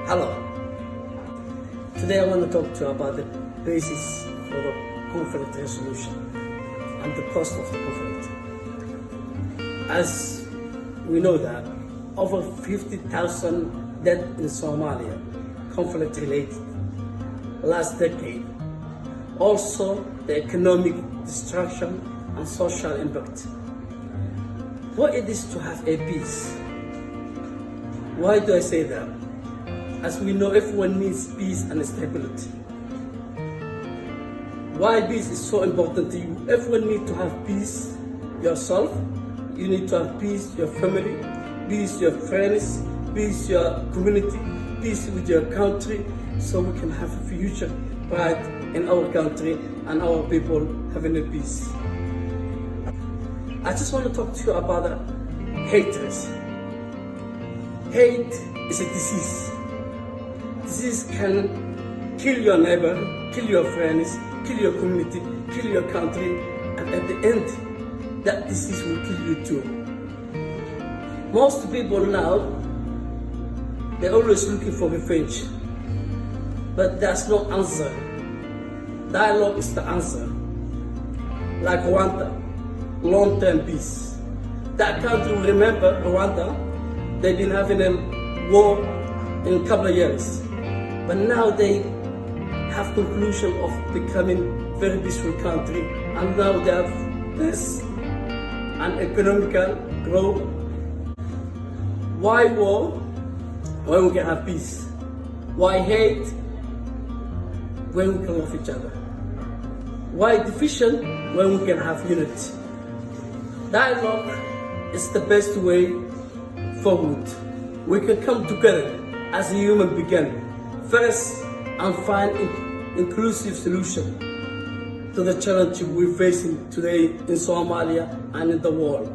Hello. Today I want to talk to you about the basis for the conflict resolution and the cost of the conflict. As we know that over 50,000 dead in Somalia, conflict related, last decade. Also the economic destruction and social impact. What it is to have a peace? Why do I say that? As we know, everyone needs peace and stability. Why peace is so important to you? Everyone needs to have peace yourself. You need to have peace your family, peace your friends, peace your community, peace with your country, so we can have a future bright in our country and our people having a peace. I just want to talk to you about hatred. Hate is a disease. Disease can kill your neighbor, kill your friends, kill your community, kill your country, and at the end, that disease will kill you too. Most people now, they're always looking for revenge, but there's no answer. Dialogue is the answer. Like Rwanda, long-term peace. That country will remember Rwanda. They've been having a war in a couple of years, but now they have conclusion of becoming very peaceful country, and now they have peace and economical growth. Why war when we can have peace? Why hate when we can love each other? Why division when we can have unity? Dialogue is the best way forward. We can come together as a human being first and find inclusive solution to the challenge we're facing today in Somalia and in the world.